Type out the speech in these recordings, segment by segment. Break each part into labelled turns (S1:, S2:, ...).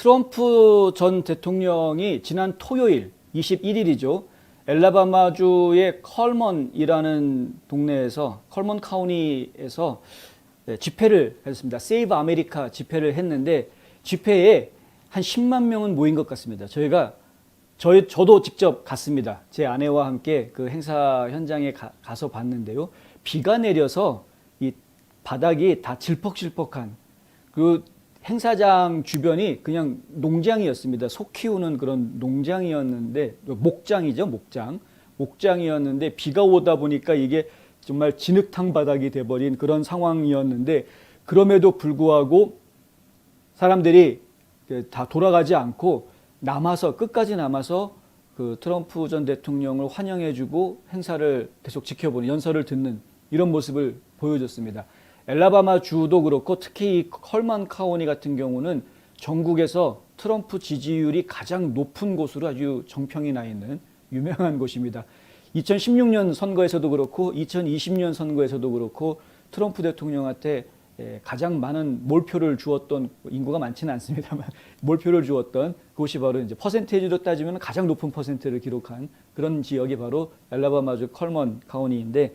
S1: 트럼프 전 대통령이 지난 토요일 21일이죠. 엘라바마주의 컬먼이라는 동네에서 컬먼 카운티에서 집회를 했습니다. 세이브 아메리카 집회를 했는데 집회에 한 10만 명은 모인 것 같습니다. 저도 직접 갔습니다. 제 아내와 함께 그 행사 현장에 가서 봤는데요. 비가 내려서 이 바닥이 다 질퍽질퍽한 그 행사장 주변이 그냥 농장이었습니다. 소 키우는 그런 농장이었는데, 목장이죠, 목장. 목장이었는데 비가 오다 보니까 이게 정말 진흙탕 바닥이 돼버린 그런 상황이었는데, 그럼에도 불구하고 사람들이 다 돌아가지 않고 끝까지 남아서 그 트럼프 전 대통령을 환영해주고 행사를 계속 지켜보는, 연설을 듣는 이런 모습을 보여줬습니다. 엘라바마 주도 그렇고 특히 이 컬먼 카운티 같은 경우는 전국에서 트럼프 지지율이 가장 높은 곳으로 아주 정평이 나 있는 유명한 곳입니다. 2016년 선거에서도 그렇고 2020년 선거에서도 그렇고 트럼프 대통령한테 가장 많은 몰표를 주었던, 인구가 많지는 않습니다만 몰표를 주었던 곳이 바로 이제 퍼센테이지로 따지면 가장 높은 퍼센트를 기록한 그런 지역이 바로 엘라바마주 컬먼 카운티인데,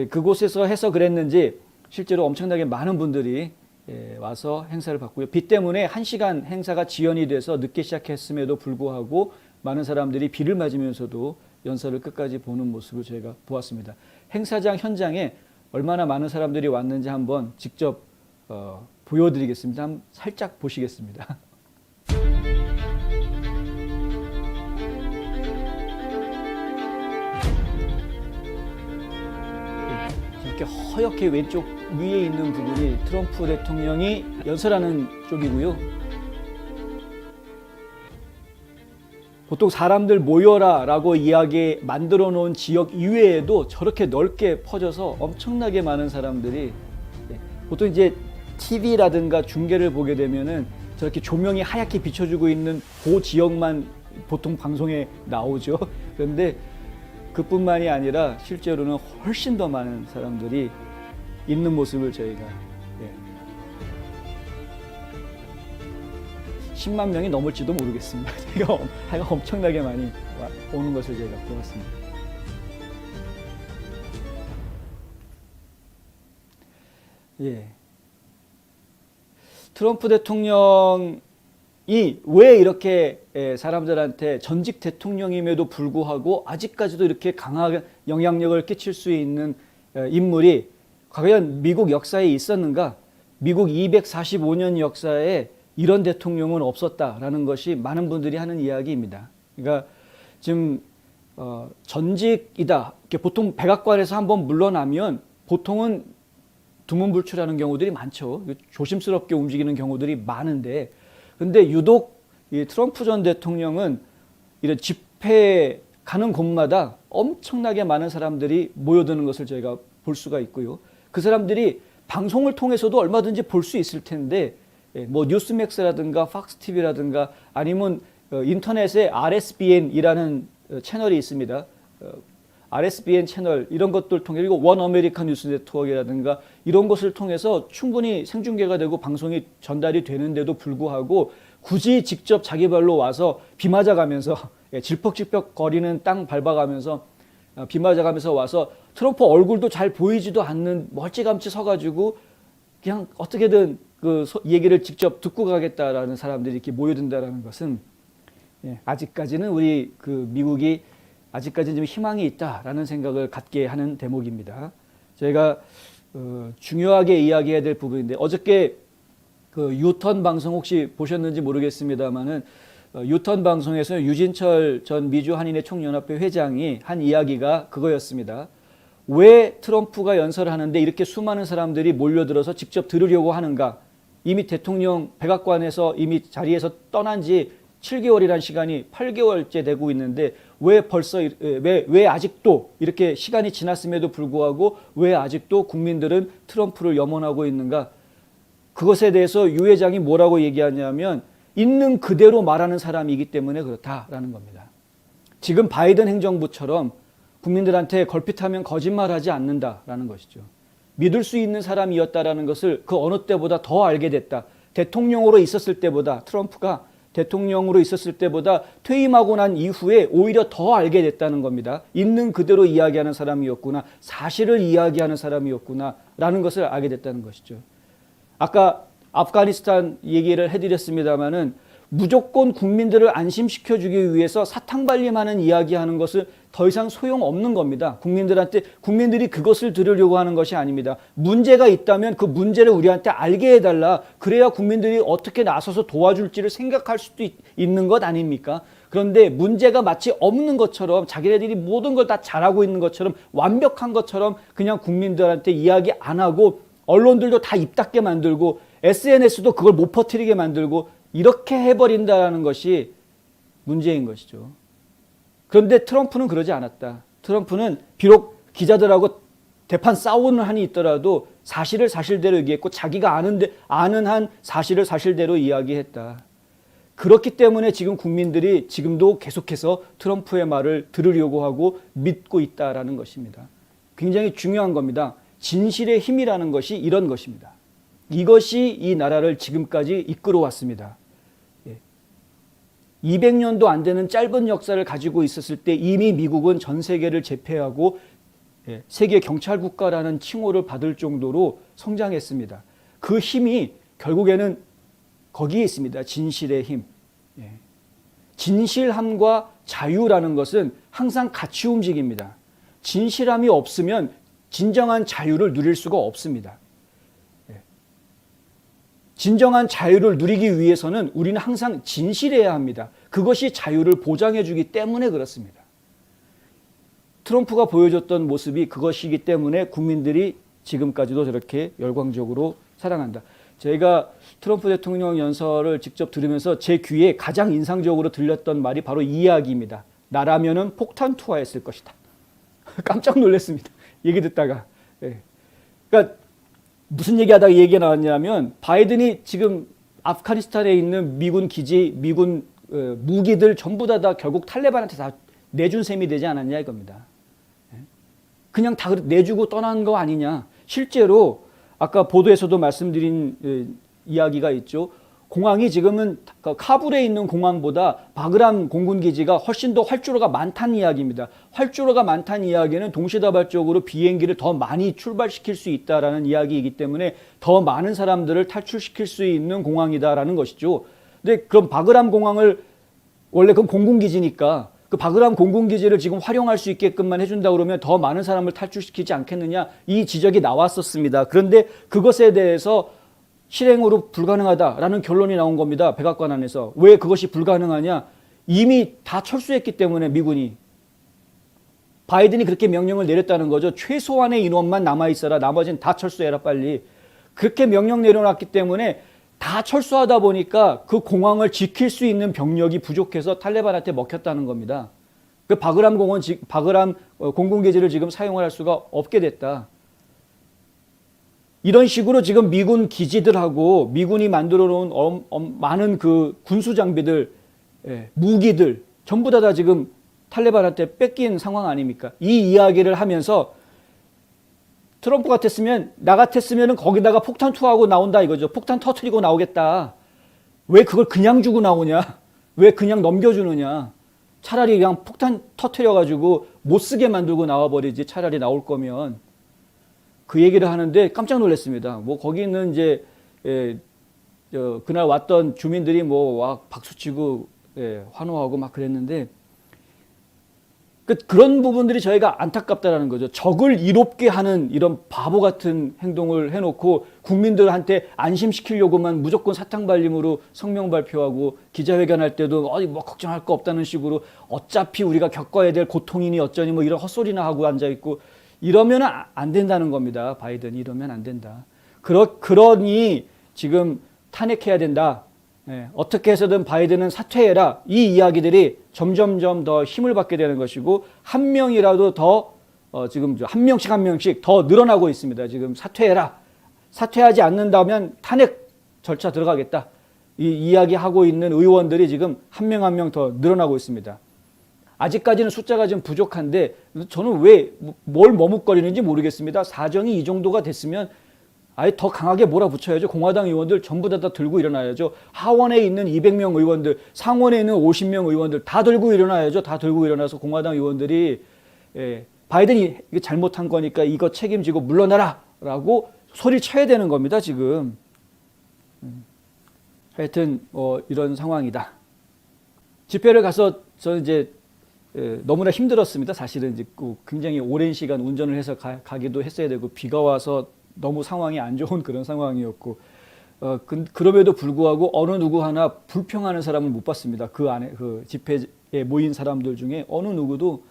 S1: 그곳에서 해서 그랬는지 실제로 엄청나게 많은 분들이 와서 행사를 봤고요. 비 때문에 1시간 행사가 지연이 돼서 늦게 시작했음에도 불구하고 많은 사람들이 비를 맞으면서도 연설을 끝까지 보는 모습을 저희가 보았습니다. 행사장 현장에 얼마나 많은 사람들이 왔는지 한번 직접 보여드리겠습니다. 한번 살짝 보시겠습니다. 이렇게 허옇게 왼쪽 위에 있는 부분이 트럼프 대통령이 연설하는 쪽이고요. 보통 사람들 모여라 라고 이야기 만들어 놓은 지역 이외에도 저렇게 넓게 퍼져서 엄청나게 많은 사람들이, 보통 이제 TV라든가 중계를 보게 되면은 저렇게 조명이 하얗게 비춰주고 있는 그 지역만 보통 방송에 나오죠. 그런데 그뿐만이 아니라 실제로는 훨씬 더 많은 사람들이 있는 모습을 저희가 10만 명이 넘을지도 모르겠습니다. 제가 엄청나게 많이 오는 것을 제가 보았습니다. 트럼프 대통령이 왜 이렇게 사람들한테 전직 대통령임에도 불구하고 아직까지도 이렇게 강하게 영향력을 끼칠 수 있는 인물이 과연 미국 역사에 있었는가? 미국 245년 역사에 이런 대통령은 없었다라는 것이 많은 분들이 하는 이야기입니다. 그러니까 지금 전직이다. 보통 백악관에서 한번 물러나면 보통은 두문불출하는 경우들이 많죠. 조심스럽게 움직이는 경우들이 많은데, 근데 유독 이 트럼프 전 대통령은 이런 집회 가는 곳마다 엄청나게 많은 사람들이 모여드는 것을 저희가 볼 수가 있고요. 그 사람들이 방송을 통해서도 얼마든지 볼 수 있을 텐데, 뭐 뉴스맥스라든가 팍스TV라든가 아니면 인터넷에 RSBN이라는 채널이 있습니다. RSBN 채널 이런 것들 통해, 그리고 원 아메리칸 뉴스 네트워크라든가 이런 것을 통해서 충분히 생중계가 되고 방송이 전달이 되는데도 불구하고 굳이 직접 자기 발로 와서 비 맞아가면서 질퍽질퍽 거리는 땅 밟아가면서 비 맞아가면서 와서 트럼프 얼굴도 잘 보이지도 않는 멀찌감치 서가지고 그냥 어떻게든 그 얘기를 직접 듣고 가겠다라는 사람들이 이렇게 모여든다라는 것은 아직까지는 우리 그 미국이 아직까지는 좀 희망이 있다라는 생각을 갖게 하는 대목입니다. 저희가 중요하게 이야기해야 될 부분인데, 어저께 그 유턴 방송 혹시 보셨는지 모르겠습니다만은 유턴 방송에서 유진철 전 미주 한인의 총연합회 회장이 한 이야기가 그거였습니다. 왜 트럼프가 연설을 하는데 이렇게 수많은 사람들이 몰려들어서 직접 들으려고 하는가? 이미 대통령 백악관에서 이미 자리에서 떠난 지 7개월이란 시간이 8개월째 되고 있는데 왜 아직도 이렇게 시간이 지났음에도 불구하고 왜 아직도 국민들은 트럼프를 염원하고 있는가? 그것에 대해서 유 회장이 뭐라고 얘기하냐면 있는 그대로 말하는 사람이기 때문에 그렇다라는 겁니다. 지금 바이든 행정부처럼 국민들한테 걸핏하면 거짓말하지 않는다라는 것이죠. 믿을 수 있는 사람이었다라는 것을 그 어느 때보다 더 알게 됐다. 대통령으로 있었을 때보다 트럼프가 대통령으로 있었을 때보다 퇴임하고 난 이후에 오히려 더 알게 됐다는 겁니다. 있는 그대로 이야기하는 사람이었구나, 사실을 이야기하는 사람이었구나 라는 것을 알게 됐다는 것이죠. 아까 아프가니스탄 얘기를 해드렸습니다마는 무조건 국민들을 안심시켜주기 위해서 사탕발림하는 이야기하는 것은 더 이상 소용없는 겁니다. 국민들이 그것을 들으려고 하는 것이 아닙니다. 문제가 있다면 그 문제를 우리한테 알게 해달라. 그래야 국민들이 어떻게 나서서 도와줄지를 생각할 수도 있는 것 아닙니까? 그런데 문제가 마치 없는 것처럼, 자기네들이 모든 걸 다 잘하고 있는 것처럼, 완벽한 것처럼 그냥 국민들한테 이야기 안 하고, 언론들도 다 입 닫게 만들고, SNS도 그걸 못 퍼뜨리게 만들고, 이렇게 해버린다는 것이 문제인 것이죠. 그런데 트럼프는 그러지 않았다. 트럼프는 비록 기자들하고 대판 싸우는 한이 있더라도 사실을 사실대로 얘기했고, 자기가 아는 한 사실을 사실대로 이야기했다. 그렇기 때문에 지금 국민들이 지금도 계속해서 트럼프의 말을 들으려고 하고 믿고 있다라는 것입니다. 굉장히 중요한 겁니다. 진실의 힘이라는 것이 이런 것입니다. 이것이 이 나라를 지금까지 이끌어 왔습니다. 200년도 안 되는 짧은 역사를 가지고 있었을 때 이미 미국은 전 세계를 제패하고 세계 경찰 국가라는 칭호를 받을 정도로 성장했습니다. 그 힘이 결국에는 거기에 있습니다. 진실의 힘. 진실함과 자유라는 것은 항상 같이 움직입니다. 진실함이 없으면 진정한 자유를 누릴 수가 없습니다. 진정한 자유를 누리기 위해서는 우리는 항상 진실해야 합니다. 그것이 자유를 보장해 주기 때문에 그렇습니다. 트럼프가 보여줬던 모습이 그것이기 때문에 국민들이 지금까지도 저렇게 열광적으로 사랑한다. 제가 트럼프 대통령 연설을 직접 들으면서 제 귀에 가장 인상적으로 들렸던 말이 바로 이 이야기입니다. 나라면은 폭탄 투하했을 것이다. 깜짝 놀랐습니다. 얘기 듣다가. 그러니까 무슨 얘기하다가 얘기가 나왔냐면, 바이든이 지금 아프가니스탄에 있는 미군 기지, 미군 무기들 전부 다 결국 탈레반한테 다 내준 셈이 되지 않았냐 이겁니다. 그냥 다 내주고 떠난 거 아니냐. 실제로 아까 보도에서도 말씀드린 이야기가 있죠. 공항이 지금은 카불에 있는 공항보다 바그람 공군기지가 훨씬 더 활주로가 많다는 이야기입니다. 활주로가 많다는 이야기는 동시다발적으로 비행기를 더 많이 출발시킬 수 있다는 이야기이기 때문에 더 많은 사람들을 탈출시킬 수 있는 공항이다라는 것이죠. 근데 그럼 바그람 공항을, 원래 그건 공군기지니까 그 바그람 공군기지를 지금 활용할 수 있게끔만 해준다 그러면 더 많은 사람을 탈출시키지 않겠느냐, 이 지적이 나왔었습니다. 그런데 그것에 대해서 실행으로 불가능하다라는 결론이 나온 겁니다. 백악관 안에서. 왜 그것이 불가능하냐? 이미 다 철수했기 때문에 미군이. 바이든이 그렇게 명령을 내렸다는 거죠. 최소한의 인원만 남아있어라. 나머지는 다 철수해라 빨리. 그렇게 명령 내려놨기 때문에 다 철수하다 보니까 그 공항을 지킬 수 있는 병력이 부족해서 탈레반한테 먹혔다는 겁니다. 그 바그람 공군기지를 지금 사용할 수가 없게 됐다. 이런 식으로 지금 미군 기지들하고 미군이 만들어 놓은 많은 그 군수 장비들, 무기들 전부 다 지금 탈레반한테 뺏긴 상황 아닙니까? 이 이야기를 하면서 트럼프 같았으면, 나 같았으면 거기다가 폭탄 투하하고 나온다 이거죠. 폭탄 터트리고 나오겠다. 왜 그걸 그냥 주고 나오냐? 왜 그냥 넘겨주느냐? 차라리 그냥 폭탄 터트려가지고 못 쓰게 만들고 나와버리지, 차라리 나올 거면. 그 얘기를 하는데 깜짝 놀랐습니다. 뭐 거기 있는 이제 그날 왔던 주민들이 뭐 박수치고 환호하고 막 그랬는데, 그런 부분들이 저희가 안타깝다라는 거죠. 적을 이롭게 하는 이런 바보 같은 행동을 해놓고 국민들한테 안심시키려고만 무조건 사탕발림으로 성명 발표하고, 기자회견할 때도 뭐 걱정할 거 없다는 식으로 어차피 우리가 겪어야 될 고통이니 어쩌니 뭐 이런 헛소리나 하고 앉아있고, 이러면 안 된다는 겁니다. 바이든이 이러면 안 된다. 그러니 지금 탄핵해야 된다. 어떻게 해서든 바이든은 사퇴해라. 이 이야기들이 점점점 더 힘을 받게 되는 것이고, 한 명이라도 더 지금 한 명씩 더 늘어나고 있습니다. 지금 사퇴해라. 사퇴하지 않는다면 탄핵 절차 들어가겠다. 이 이야기하고 있는 의원들이 지금 한 명 더 늘어나고 있습니다. 아직까지는 숫자가 좀 부족한데 저는 왜 뭘 머뭇거리는지 모르겠습니다. 사정이 이 정도가 됐으면 아예 더 강하게 몰아붙여야죠. 공화당 의원들 전부 다 들고 일어나야죠. 하원에 있는 200명 의원들, 상원에 있는 50명 의원들 다 들고 일어나야죠. 다 들고 일어나서 공화당 의원들이 바이든이 이거 잘못한 거니까 이거 책임지고 물러나라라고 소리 쳐야 되는 겁니다. 지금. 하여튼 이런 상황이다. 집회를 가서 저는 이제 너무나 힘들었습니다. 사실은 이제 굉장히 오랜 시간 운전을 해서 가기도 했어야 되고 비가 와서 너무 상황이 안 좋은 그런 상황이었고 그럼에도 불구하고 어느 누구 하나 불평하는 사람을 못 봤습니다. 그 안에 그 집회에 모인 사람들 중에 어느 누구도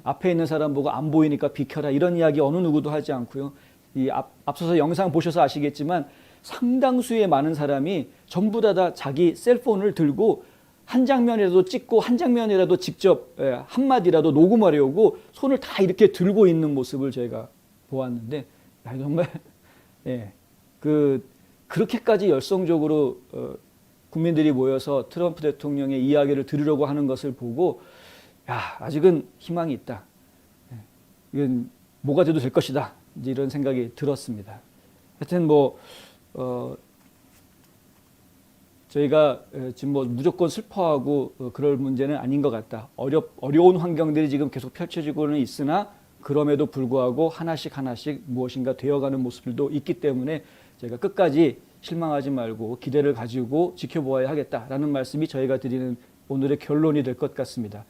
S1: 앞에 있는 사람 보고 안 보이니까 비켜라 이런 이야기 어느 누구도 하지 않고요. 앞서서 영상 보셔서 아시겠지만 상당수의 많은 사람이 전부 다 자기 셀폰을 들고 한 장면이라도 찍고 한 장면이라도 직접 한마디라도 녹음하려고 손을 다 이렇게 들고 있는 모습을 저희가 보았는데 정말 그렇게까지 열성적으로 국민들이 모여서 트럼프 대통령의 이야기를 들으려고 하는 것을 보고 아직은 희망이 있다. 이건 뭐가 돼도 될 것이다. 이제 이런 생각이 들었습니다. 하여튼 저희가 지금 무조건 슬퍼하고 그럴 문제는 아닌 것 같다. 어려운 환경들이 지금 계속 펼쳐지고는 있으나 그럼에도 불구하고 하나씩 무엇인가 되어가는 모습들도 있기 때문에 저희가 끝까지 실망하지 말고 기대를 가지고 지켜보아야 하겠다라는 말씀이 저희가 드리는 오늘의 결론이 될 것 같습니다.